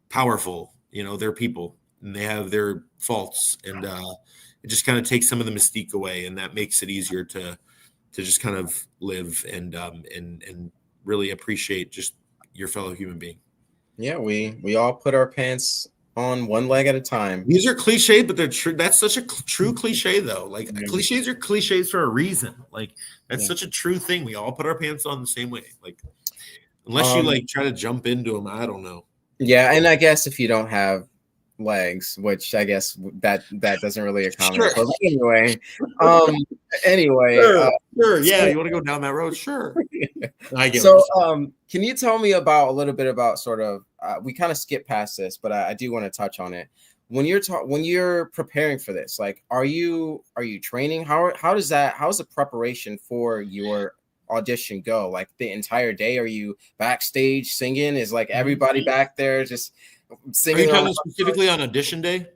powerful, they're people and they have their faults, and it just kind of takes some of the mystique away, and that makes it easier to just kind of live and really appreciate just your fellow human being.
Yeah, we all put our pants on one leg at a time.
These are cliches, but they're true. That's such a true cliche, though. Like, cliches are cliches for a reason. Like, that's such a true thing. We all put our pants on the same way. Like, unless you like try to jump into them, I don't know.
Yeah, and I guess if you don't have legs, which I guess that doesn't really accommodate.
Sure.
But anyway,
sure. Yeah, you want to go down that road? Sure. I get
so, can you tell me a little bit about sort of? We kind of skipped past this, but I do want to touch on it. When you're preparing for this, like, are you training? How's the preparation for your audition go? Like, the entire day? Are you backstage singing? Is like everybody back there just singing?
Are you talking specifically on audition day?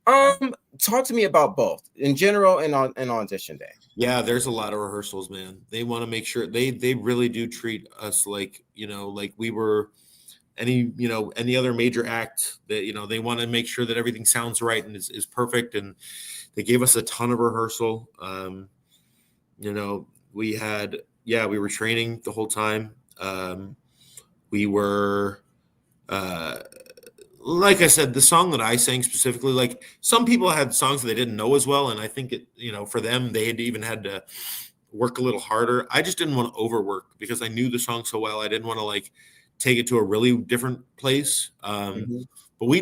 Talk to me about both in general and on audition day.
Yeah, there's a lot of rehearsals, man. They want to make sure they really do treat us like, like we were any other major act. That, they want to make sure that everything sounds right and is perfect. And they gave us a ton of rehearsal. We were training the whole time. We were, like I said, the song that I sang specifically, like, some people had songs that they didn't know as well. And I think for them, they had to work a little harder. I just didn't want to overwork because I knew the song so well. I didn't want to like take it to a really different place. But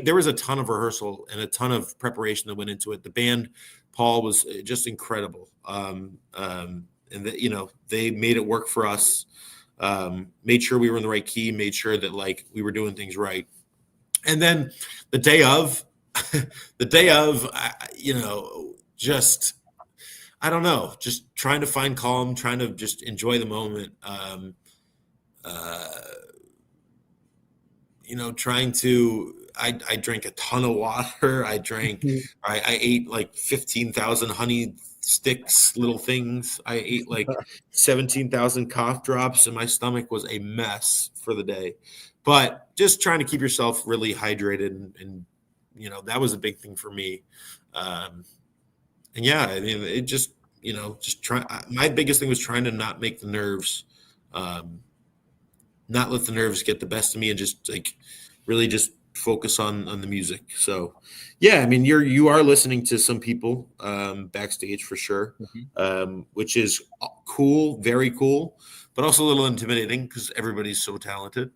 there was a ton of rehearsal and a ton of preparation that went into it. The band, Paul, was just incredible. And they made it work for us. Made sure we were in the right key, made sure that like we were doing things right. And then the day of, just, I don't know, just trying to find calm, trying to just enjoy the moment. I drank a ton of water. I ate like 15,000 honey sticks, little things. I ate like 17,000 cough drops, and my stomach was a mess for the day. But just trying to keep yourself really hydrated, and that was a big thing for me. And yeah, I mean, it just, just my biggest thing was trying to not make the nerves, not let the nerves get the best of me, and just like really just focus on the music. So yeah, I mean, you are listening to some people backstage for sure, which is cool, very cool, but also a little intimidating because everybody's so talented.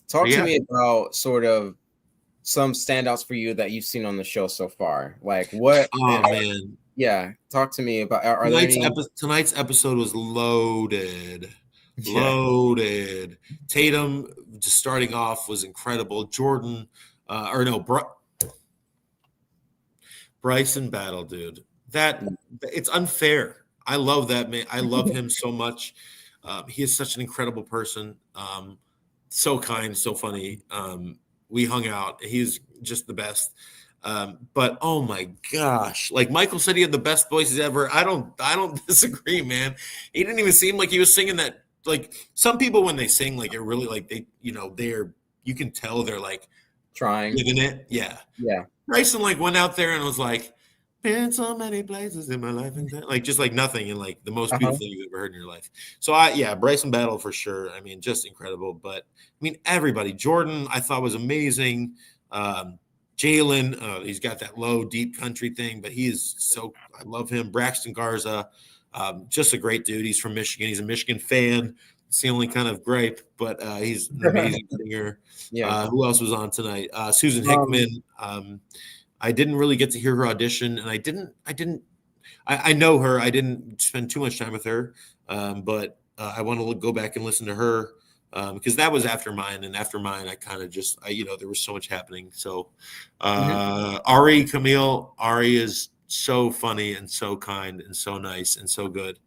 Talk to me about sort of some standouts for you that you've seen on the show so far. Like what?
Oh man,
yeah. Talk to me about.
Tonight's episode was loaded. Loaded. Tatum just starting off was incredible. Jordan, Bryson Battle, dude. It's unfair. I love that man. I love him so much. He is such an incredible person. So kind, so funny. We hung out. He's just the best. But oh my gosh, like Michael said, he had the best voices ever. I don't disagree, man. He didn't even seem like he was singing that. Like, some people when they sing, like, it really, like, they, you can tell they're like
trying,
living it. Yeah. Bryson like went out there and was like, been so many places in my life, and like just like nothing, and like the most beautiful thing you've ever heard in your life. So Bryson Battle for sure. I mean, just incredible. But I mean, everybody. Jordan, I thought was amazing. Jalen, he's got that low, deep country thing, but I love him. Braxton Garza, Just a great dude. He's from Michigan. He's a Michigan fan. It's the only kind of gripe, but he's an amazing singer.
Yeah.
Who else was on tonight? Susan
Um,
Hickman. I didn't really get to hear her audition, and I know her. I didn't spend too much time with her, but I want to go back and listen to her because that was after mine, and after mine, I kind of just, there was so much happening. So,
mhm.
Ari is so funny and so kind and so nice and so good.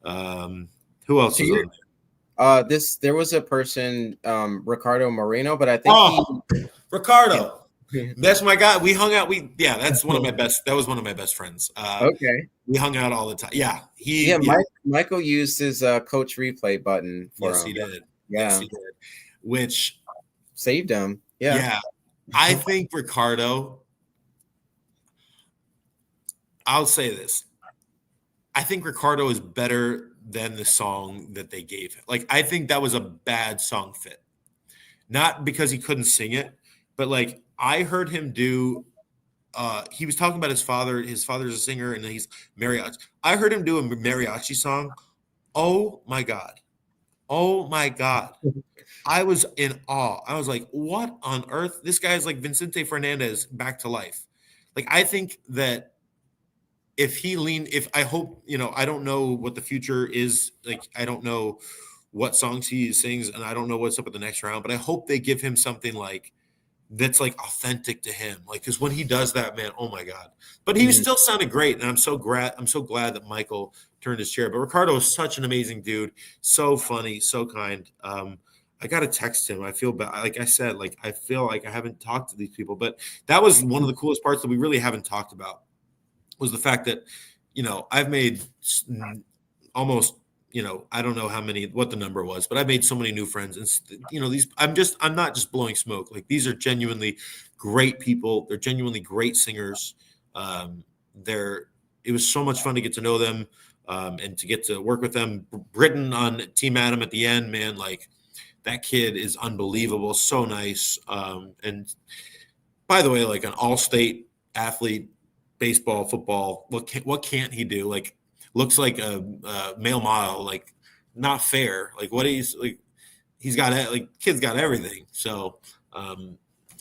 Who else
To
was
your
on
there was a person, Ricardo Moreno, but I
there?
think
Oh, Ricardo.
he
That's my guy. We hung out. That's one of my best. That was one of my best friends.
okay.
We hung out all the time. Yeah,
Yeah, Michael used his coach replay button for
yes, he
him.
did. Yes,
Yeah,
he did. Which,
saved him. Yeah.
yeah, I think Ricardo. I'll say this. I think Ricardo is better than the song that they gave him. Like, I think that was a bad song fit. Not because he couldn't sing it, but like I heard him do he was talking about his father. His father's a singer and he's mariachi. I heard him do a mariachi song. Oh my God. Oh my God. I was in awe. I was like, what on earth? This guy's like Vicente Fernandez back to life. Like, I think that if I hope, I don't know what the future is. Like, I don't know what songs he sings and I don't know what's up at the next round, but I hope they give him something like that's like authentic to him. Like, because when he does that, man, oh my God. But he
Mhm.
still sounded great. And I'm so glad that Michael turned his chair. But Ricardo is such an amazing dude. So funny, so kind. I got to text him. I feel bad. Like I said, like, I feel like I haven't talked to these people, but that was one of the coolest parts that we really haven't talked about was the fact that, I've made almost, I don't know what the number was, but I made so many new friends. And, I'm not just blowing smoke. Like, these are genuinely great people. They're genuinely great singers. Um, it was so much fun to get to know them and to get to work with them. Britton on Team Adam at the end, man, like that kid is unbelievable. So nice. And by the way, like an all-state athlete, baseball, football, what can't he do? Like, looks like a male model. Like, not fair. Like, what he's like, he's got like kid's got everything. So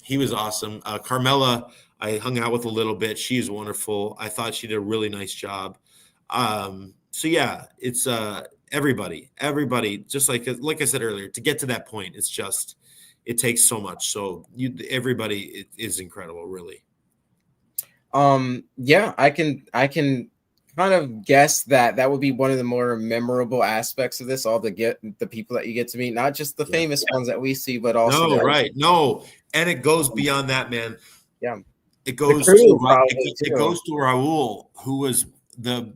he was awesome. Carmela, I hung out with a little bit. She's wonderful. I thought she did a really nice job. So yeah, it's everybody. Just like I said earlier, to get to that point, it takes so much. So everybody is incredible, really.
Yeah, I can kind of guess that would be one of the more memorable aspects of this, all the people that you get to meet, not just the
Yeah.
famous ones that we see, but also
No, right. No. And it goes beyond that, man.
yeah,
It
the
goes
crew
to
probably
it
too.
goes to Raul, who was the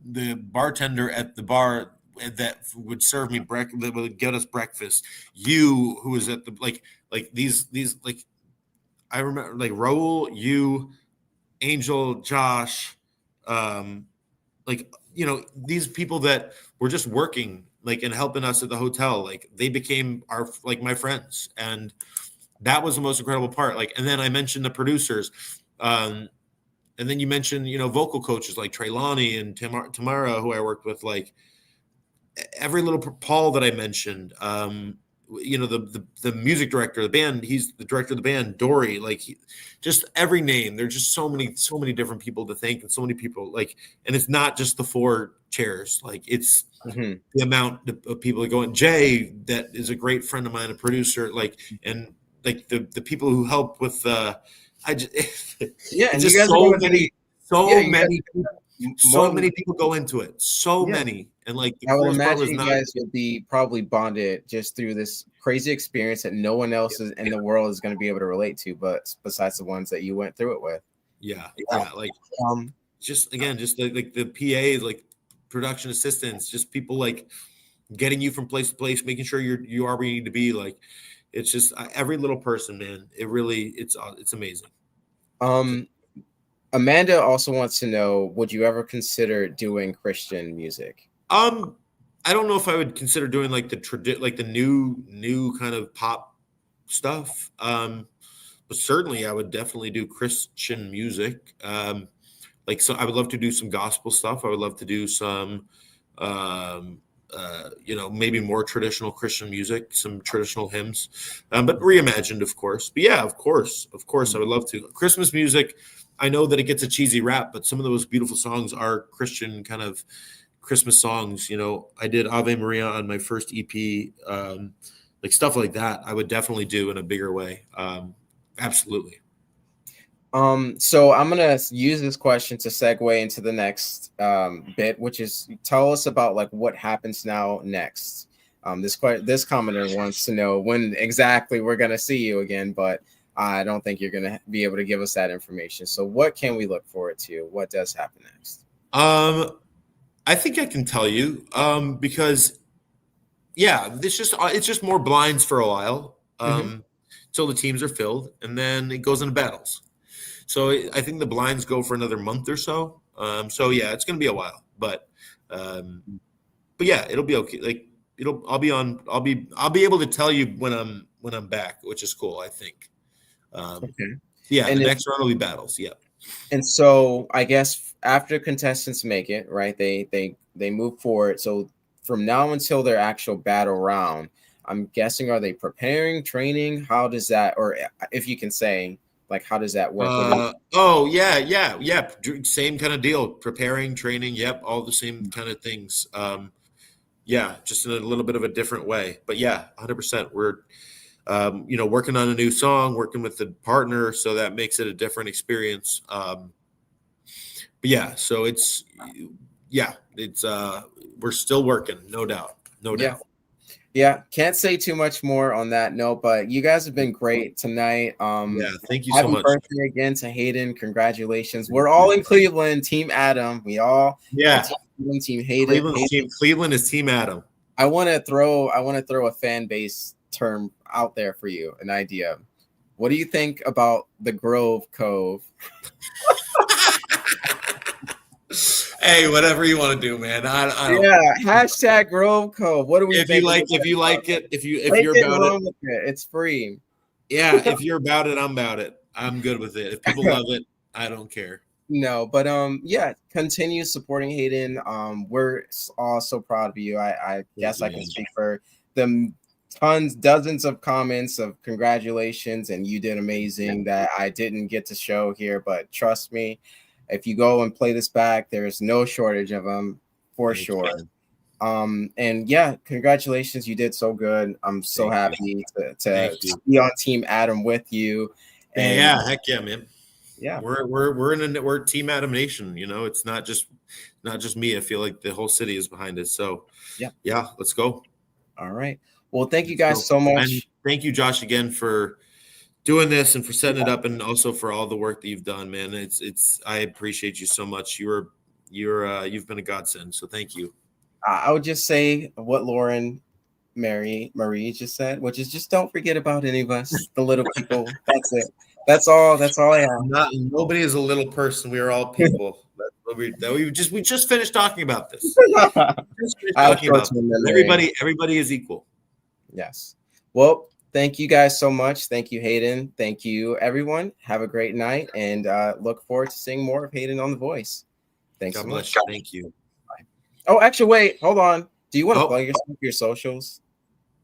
bartender at the bar that would serve me that would get us breakfast. You, who was at the like these like I remember like Raul, you, Angel, Josh, like these people that were just working like and helping us at the hotel. Like, they became my friends, and that was the most incredible part. Like, and then I mentioned the producers. And then you mentioned, vocal coaches like Treylani and Tamara, who I worked with, like every little Paul that I mentioned, the music director of the band, he's the director of the band, Dory, like just every name. There's just so many different people to thank and so many people like, and it's not just the 4 chairs. Like, it's
Mhm.
the amount of people that go in. Jay, that is a great friend of mine, a producer, like, and like the people who help with, I just,
Yeah,
it's
and you
just
guys are going through yeah,
so
you guys
many,
more
so many people go into it. So
yeah.
many. And like the
I would
coolest part
imagine
was
you
not,
guys would be probably bonded just through this crazy experience that no one else in the world is going to be able to relate to, but besides the ones that you went through it with.
yeah,
Yeah.
yeah. Like,
Um,
just again, just like the PAs, like production assistants, just people like getting you from place to place, making sure you are where you need to be. Like, it's just every little person, man. It's amazing.
um, Amanda also wants to know, would you ever consider doing Christian music?
I don't know if I would consider doing like like the new kind of pop stuff. But certainly I would definitely do Christian music. Like, so I would love to do some gospel stuff. I would love to do some Maybe more traditional Christian music, some traditional hymns, but reimagined, of course. But yeah, of course, I would love to. Christmas music, I know that it gets a cheesy rap, but some of those beautiful songs are Christian kind of Christmas songs. I did Ave Maria on my first EP, like stuff like that. I would definitely do in a bigger way. Absolutely.
So I'm gonna use this question to segue into the next bit, which is tell us about like what happens now next. This commenter wants to know when exactly we're gonna see you again, but I don't think you're gonna be able to give us that information. So what can we look forward to? What does happen next?
I think I can tell you because it's just more blinds for a while till the teams are filled, and then it goes into battles. So I think the blinds go for another month or so. So yeah, it's going to be a while, but yeah, it'll be okay. Like I'll be able to tell you when I'm back, which is cool. I think.
Okay.
Yeah, and the next round will be battles. Yeah.
And so I guess after contestants make it, right, they move forward. So from now until their actual battle round, I'm guessing, are they preparing, training? How does that, or if you can say, like, how does that work?
Yeah. Same kind of deal. Preparing, training. Yep, all the same kind of things. Yeah, just in a little bit of a different way. But yeah, 100%. We're, working on a new song, working with the partner, so that makes it a different experience. But yeah, so it's we're still working, no doubt, no doubt.
Yeah, can't say too much more on that note, but you guys have been great tonight.
Thank you so much.
Happy birthday again to Hayden. Congratulations. We're all in Cleveland, Team Adam. We all Team Hayden.
Cleveland is Team Adam.
I want to throw a fan base term out there for you, an idea. What do you think about the Grove Cove?
Hey, whatever you want to do, man. I don't.
Yeah, hashtag Grove Cove. What do we think?
If you like it, if you're about it,
it's free.
Yeah, if you're about it, I'm about it. I'm good with it. If people love it, I don't care.
No, but continue supporting Hayden. We're all so proud of you. I guess I can speak for them. Dozens of comments of congratulations, and you did amazing that I didn't get to show here, but trust me, if you go and play this back, there's no shortage of them for sure. And yeah, congratulations. You did so good. I'm so happy to be on Team Adam with you.
And yeah, heck yeah, man.
Yeah,
we're Team Adam Nation. It's not just me. I feel like the whole city is behind it. So yeah, let's go.
All right. Well, thank you guys so much.
And thank you, Josh, again for doing this and for setting it up, and also for all the work that you've done, man. I appreciate you so much. You've been a godsend. So thank you.
I would just say what Lauren Marie just said, which is just don't forget about any of us, the little people. That's it. That's all I have.
Nobody is a little person. We are all people. We just finished talking about this. Everybody is equal.
Yes. Well, thank you guys so much. Thank you, Hayden. Thank you, everyone. Have a great night, and look forward to seeing more of Hayden on The Voice. Thanks so much.
Thank you.
Bye. Oh, actually, wait. Hold on. Do you want to plug your socials?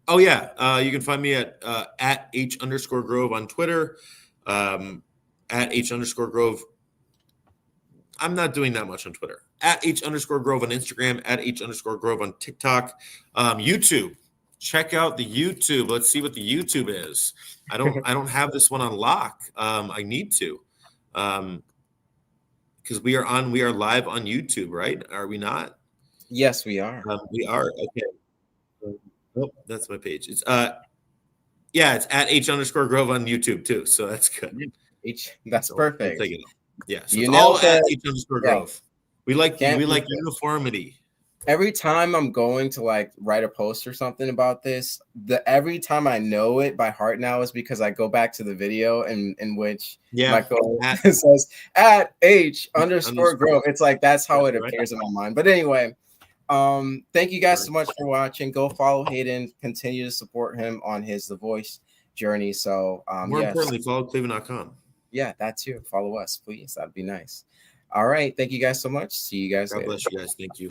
Oh, yeah. You can find me at @H_Grove on Twitter, at @H_Grove. I'm not doing that much on Twitter. At @H_Grove on Instagram, at @H_Grove on TikTok. YouTube. Check out the YouTube. Let's see what the YouTube is. I don't have this one on lock. I need to, because we are live on YouTube, right? Are we not?
Yes, we are.
We are. Okay. Oh, that's my page. It's it's at @H_Grove on YouTube too. So that's good.
That's perfect.
Yeah. So it's all at @H_Grove. We like uniformity.
Every time I'm going to like write a post or something about this, every time I know it by heart now is because I go back to the video in which Michael says at @H_Grove. It's like that's how it appears in my mind. But anyway, thank you guys so much for watching. Go follow Hayden. Continue to support him on his The Voice journey. So
more importantly, follow cleveland.com.
Yeah, that too. Follow us, please. That'd be nice. All right. Thank you guys so much. See you guys later.
God bless you guys. Thank you.